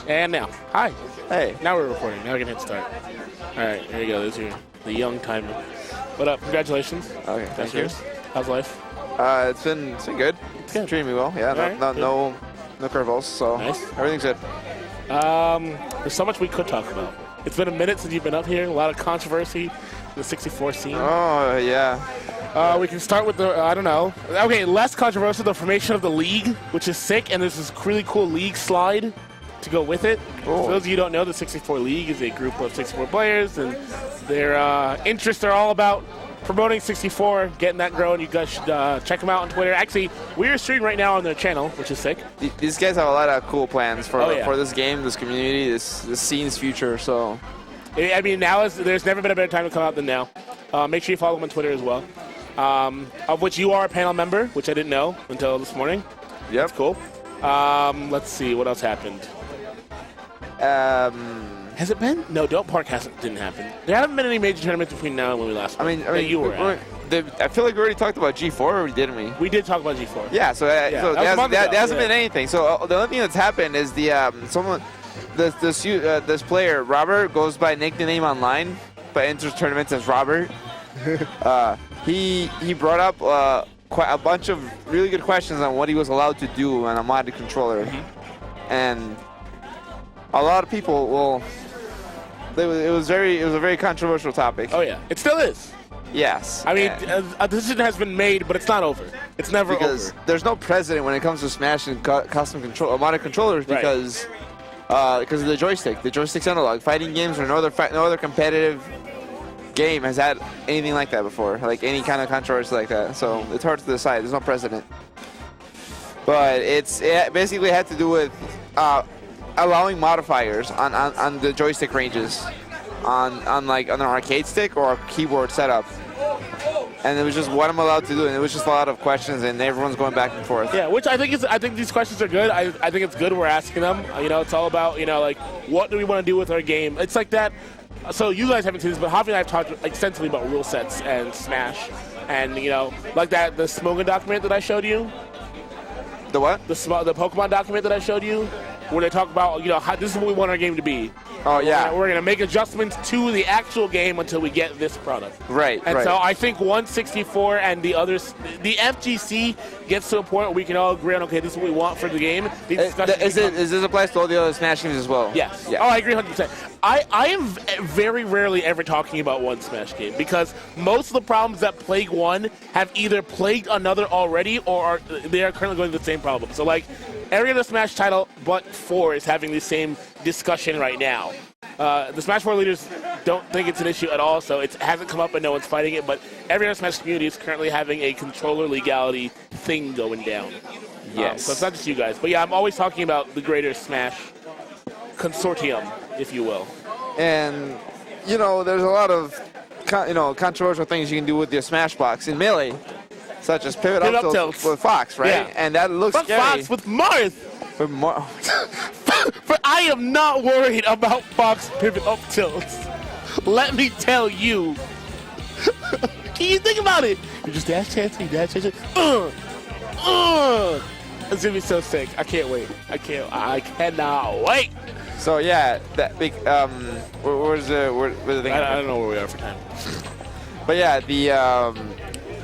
And now. Hi. Hey. Now we're recording. Now we can hit start. All right, here you go. This is the young timer. What up? Congratulations. Okay, thank you. How's life? It's been good. It's good. Treating me well. Yeah, no curveballs, so nice. Everything's good. There's so much we could talk about. It's been a minute since you've been up here. A lot of controversy in the 64 scene. Oh, yeah. We can start with the, I don't know. Okay, less controversial, the formation of the league, which is sick, and there's this really cool league slide to go with it. Cool. For those of you who don't know, the 64 League is a group of 64 players, and their interests are all about promoting 64, getting that growing. You guys should check them out on Twitter. Actually, we're streaming right now on their channel, which is sick. These guys have a lot of cool plans for this game, this community, this scene's future. So, I mean, there's never been a better time to come out than now. Make sure you follow them on Twitter as well. Of which you are a panel member, which I didn't know until this morning. Yep. That's cool. Let's see, what else happened? Has it been? No, Don't Park didn't happen. There haven't been any major tournaments between now and when we last. I mean, you were at. I feel like we already talked about G4, didn't we? We did talk about G4. Yeah, so there hasn't been anything. So the only thing that's happened is this player Robert goes by nickname online, but enters tournaments as Robert. He brought up quite a bunch of really good questions on what he was allowed to do on a modded controller, and a lot of people it was a very controversial topic. Oh yeah, it still is. Yes. I mean, a decision has been made, but it's not over. It's never over. Because there's no precedent when it comes to Smash and custom modded controllers because of the joystick. The joystick's analog. Fighting games or no other competitive game has had anything like that before, like any kind of controversy like that. So it's hard to decide. There's no precedent. But it basically had to do with allowing modifiers on the joystick ranges on an arcade stick or a keyboard setup. And it was just what I'm allowed to do, and it was just a lot of questions, and everyone's going back and forth. Yeah, which I think these questions are good. I think it's good we're asking them. It's all about, like, what do we want to do with our game? It's like that. So you guys haven't seen this, but Javi and I have talked extensively about rule sets and Smash, and like that the Smogan document that I showed you. The what? The Pokemon document that I showed you, where they talk about how this is what we want our game to be. Oh yeah. We're gonna make adjustments to the actual game until we get this product. Right. And so I think 164 and the others, the FGC gets to a point where we can all agree on, okay, this is what we want for the game. Is this applies to all the other Smash games as well? Yes. Yeah. Oh, I agree 100%. I am very rarely ever talking about one Smash game because most of the problems that plague one have either plagued another already or they are currently going through the same problem. So like every other Smash title but 4 is having the same discussion right now. The Smash 4 leaders don't think it's an issue at all, so it hasn't come up and no one's fighting it, but every other Smash community is currently having a controller legality thing going down. Yes. So it's not just you guys. But yeah, I'm always talking about the greater Smash consortium, if you will. And, there's a lot of controversial things you can do with your Smash box in Melee, such as pivot up tilts with Fox, right? Yeah. And that looks scary. Fox with Marth! But I am not worried about Fox pivot up tilts. Let me tell you. Can you think about it? You just dash chance, It's gonna be so sick. I can't wait. I cannot wait. So yeah, that big where's the thing? I don't know where we are for time. But yeah,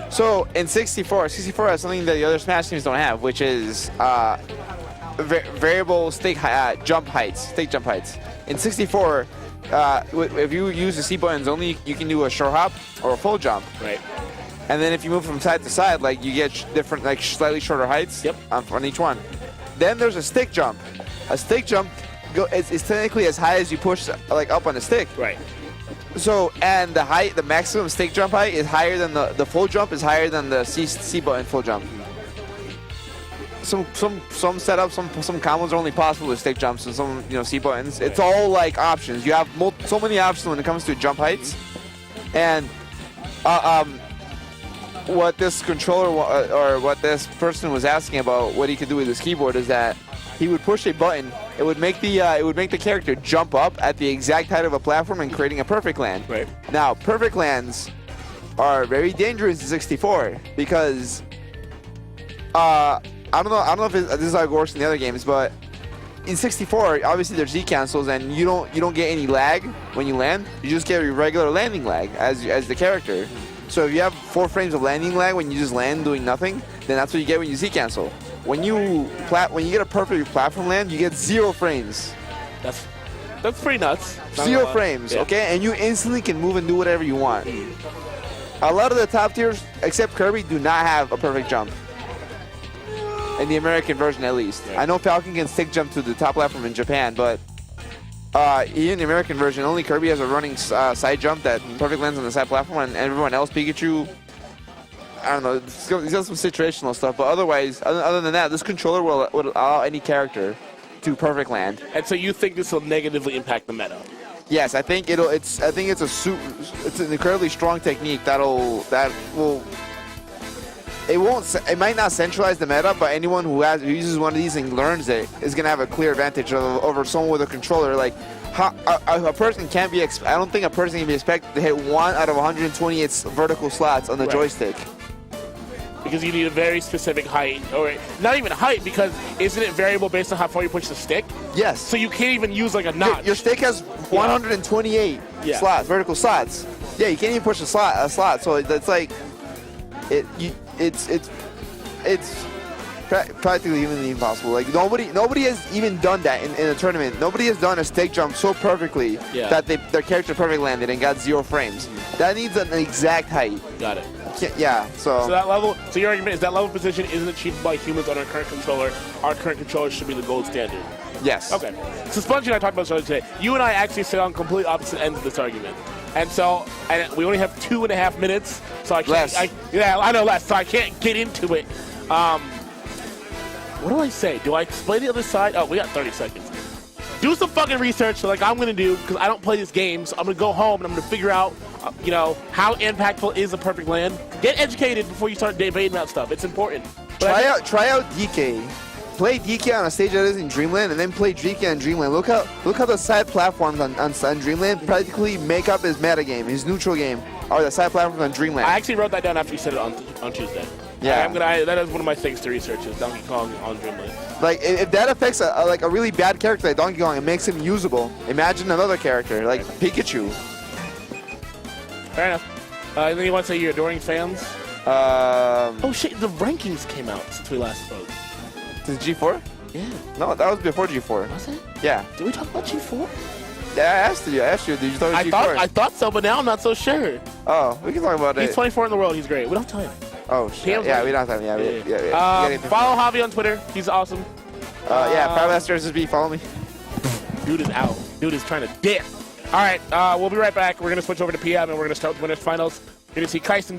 so in 64 has something that the other Smash teams don't have, which is variable stake jump heights. In 64, if you use the C buttons only, you can do a short hop or a full jump. Right. And then if you move from side to side, like you get different, like slightly shorter heights. Yep. On each one. Then there's a stick jump. A stick jump is technically as high as you push like up on the stick. Right. So and the maximum stick jump height is higher than the full jump is higher than the C button full jump. Some setups, some combos are only possible with stick jumps and some C buttons. It's all like options. You have so many options when it comes to jump heights, and what this controller or what this person was asking about what he could do with his keyboard is that he would push a button. It would make the character jump up at the exact height of a platform and creating a perfect land. Right. Now, perfect lands are very dangerous in 64 because I don't know if this is how it works in the other games, but in 64, obviously there's Z cancels, and you don't get any lag when you land. You just get a regular landing lag as the character. So if you have 4 frames of landing lag when you just land doing nothing, then that's what you get when you Z cancel. When you get a perfect platform land, you get 0 frames. That's pretty nuts. 0 frames, yeah. okay? And you instantly can move and do whatever you want. A lot of the top tiers, except Kirby, do not have a perfect jump. In the American version, at least. Yeah. I know Falcon can stick jump to the top platform in Japan, but in the American version, only Kirby has a running side jump that perfect lands on the side platform, and everyone else, Pikachu, I don't know, he's got some situational stuff, but otherwise, other than that, this controller would allow any character to perfect land. And so you think this will negatively impact the meta? Yes, I think it's an incredibly strong technique it might not centralize the meta, but anyone who uses one of these and learns it is gonna have a clear advantage over someone with a controller. Like, a person can't be. I don't think a person can be expected to hit 1 out of 128 vertical slots on the joystick. Because you need a very specific height, or not even height, because isn't it variable based on how far you push the stick? Yes. So you can't even use like a notch. Your stick has 128 slots, vertical slots. Yeah, you can't even push a slot. So it's like, it's practically humanly impossible. Like nobody has even done that in a tournament. Nobody has done a stick jump so perfectly that their character perfect landed and got 0 frames. That needs an exact height. Got it. Yeah, so that level. So your argument is that level position isn't achieved by humans on our current controller. Our current controller should be the gold standard. Yes. Okay. So Spongy and I talked about this earlier today. You and I actually sit on complete opposite ends of this argument. And so, we only have 2.5 minutes, so I can't. I know less, so I can't get into it. What do I say? Do I explain the other side? Oh, we got 30 seconds. Do some fucking research, like I'm gonna do, because I don't play this game. So I'm gonna go home and I'm gonna figure out, how impactful is a perfect land. Get educated before you start debating about stuff. It's important. Try out DK. Play DK on a stage that is in Dreamland, and then play DK on Dreamland. Look how the side platforms on Dreamland practically make up his meta game, his neutral game, or the side platforms on Dreamland. I actually wrote that down after you said it on Tuesday. Yeah, that is one of my things to research is Donkey Kong on Dreamland. Like if that affects a really bad character like Donkey Kong, it makes him usable. Imagine another character like Pikachu. Fair enough. Anything you want to say? Your adoring fans? Oh shit! The rankings came out since we last spoke. Is it G4? Yeah. No, that was before G4. Was it? Yeah. Did we talk about G4? Yeah, I asked you. Did you talk about G4? I thought so, but now I'm not so sure. Oh, we can talk about it. He's 24 in the world. He's great. We don't have time. Oh, shit. Yeah, we don't have time. Yeah. Follow Javi on Twitter. He's awesome. Fireblaster SSB, follow me. Dude is out. Dude is trying to dip. All right, we'll be right back. We're going to switch over to PM, and we're going to start with winners finals. You're going to see Kyson